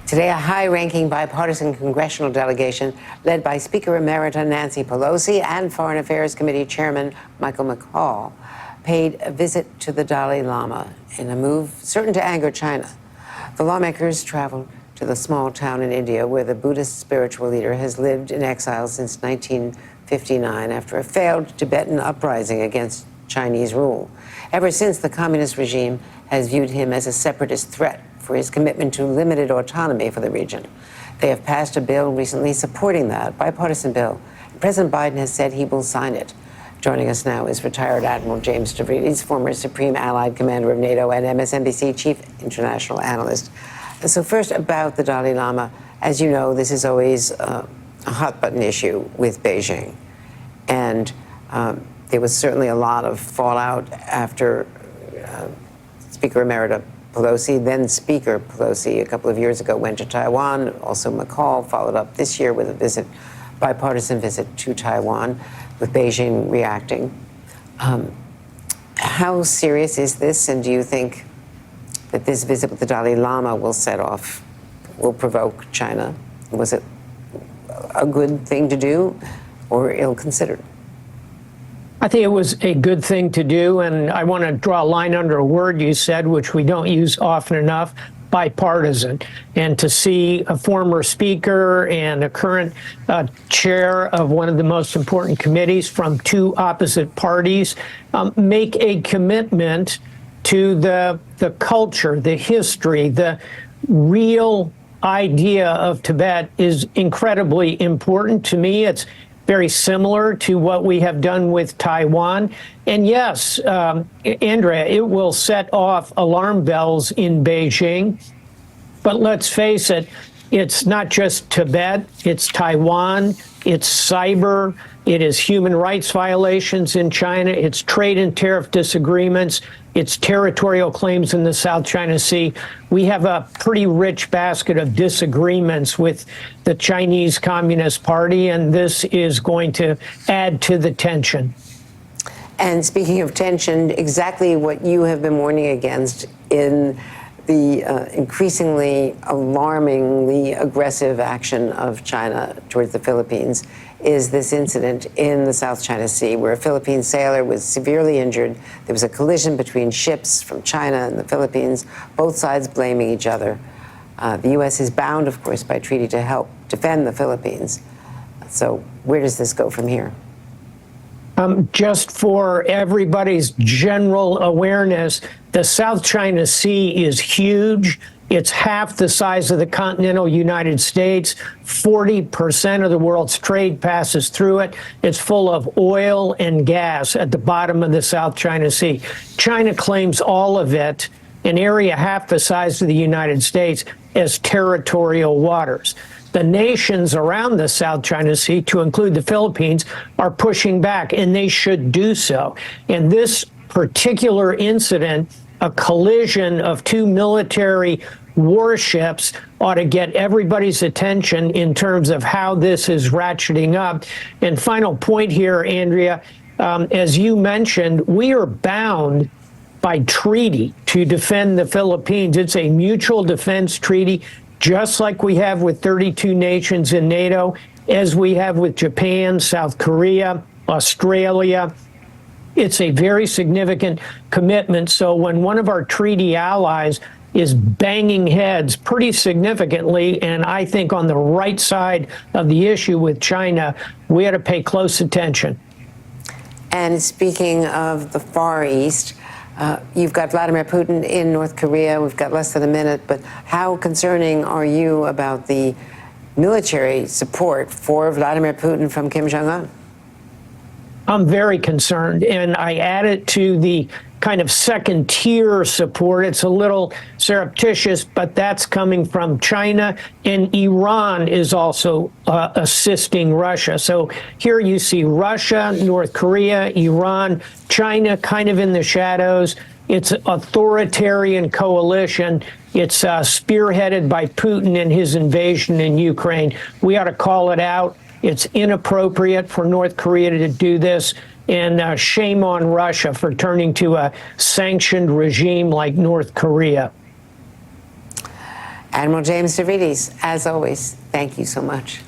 Today, a high-ranking bipartisan congressional delegation led by Speaker Emerita Nancy Pelosi and Foreign Affairs Committee Chairman Michael McCaul paid a visit to the Dalai Lama in a move certain to anger China. The lawmakers traveled to the small town in India where the Buddhist spiritual leader has lived in exile since 1959 after a failed Tibetan uprising against Chinese rule. Ever since, the communist regime has viewed him as a separatist threat for his commitment to limited autonomy for the region. They have passed a bill recently supporting that, bipartisan bill. President Biden has said he will sign it. Joining us now is retired Admiral James Stavridis, former Supreme Allied Commander of NATO and MSNBC Chief International Analyst. So first, about the Dalai Lama. As you know, this is always a hot-button issue with Beijing. And there was certainly a lot of fallout after Speaker Emerita Pelosi, then Speaker Pelosi, a couple of years ago went to Taiwan. Also, McCaul followed up this year with a bipartisan visit to Taiwan, with Beijing reacting. How serious is this, and do you think that this visit with the Dalai Lama will provoke China? Was it a good thing to do or ill-considered? I think it was a good thing to do, and I want to draw a line under a word you said, which we don't use often enough, bipartisan. And to see a former speaker and a current chair of one of the most important committees from two opposite parties make a commitment to the culture, the history, the real idea of Tibet is incredibly important to me. It's very similar to what we have done with Taiwan. And yes, Andrea, it will set off alarm bells in Beijing. But let's face it, it's not just Tibet, it's Taiwan, it's cyber, it is human rights violations in China, it's trade and tariff disagreements, it's territorial claims in the South China Sea. We have a pretty rich basket of disagreements with the Chinese Communist Party, and this is going to add to the tension. And speaking of tension, exactly what you have been warning against in the increasingly alarmingly aggressive action of China towards the Philippines is this incident in the South China Sea where a Philippine sailor was severely injured. There was a collision between ships from China and the Philippines, both sides blaming each other. The U.S. is bound, of course, by treaty to help defend the Philippines. So where does this go from here? Just for everybody's general awareness, the South China Sea is huge. It's half the size of the continental United States. 40% of the world's trade passes through it. It's full of oil and gas at the bottom of the South China Sea. China claims all of it, an area half the size of the United States, as territorial waters. The nations around the South China Sea, to include the Philippines, are pushing back, and they should do so. And this particular incident, a collision of two military warships, ought to get everybody's attention in terms of how this is ratcheting up. And final point here, Andrea, as you mentioned, we are bound by treaty to defend the Philippines. It's a mutual defense treaty, just like we have with 32 nations in NATO, as we have with Japan, South Korea, Australia. It's a very significant commitment. So when one of our treaty allies is banging heads pretty significantly, and I think on the right side of the issue with China, we ought to pay close attention. And speaking of the Far East, you've got Vladimir Putin in North Korea. We've got less than a minute, but how concerning are you about the military support for Vladimir Putin from Kim Jong Un? I'm very concerned, and I add it to the kind of second-tier support. It's a little surreptitious, but that's coming from China, and Iran is also assisting Russia. So here you see Russia, North Korea, Iran, China kind of in the shadows. It's an authoritarian coalition. It's spearheaded by Putin and his invasion in Ukraine. We ought to call it out. It's inappropriate for North Korea to do this. And shame on Russia for turning to a sanctioned regime like North Korea. Admiral James Stavridis, as always, thank you so much.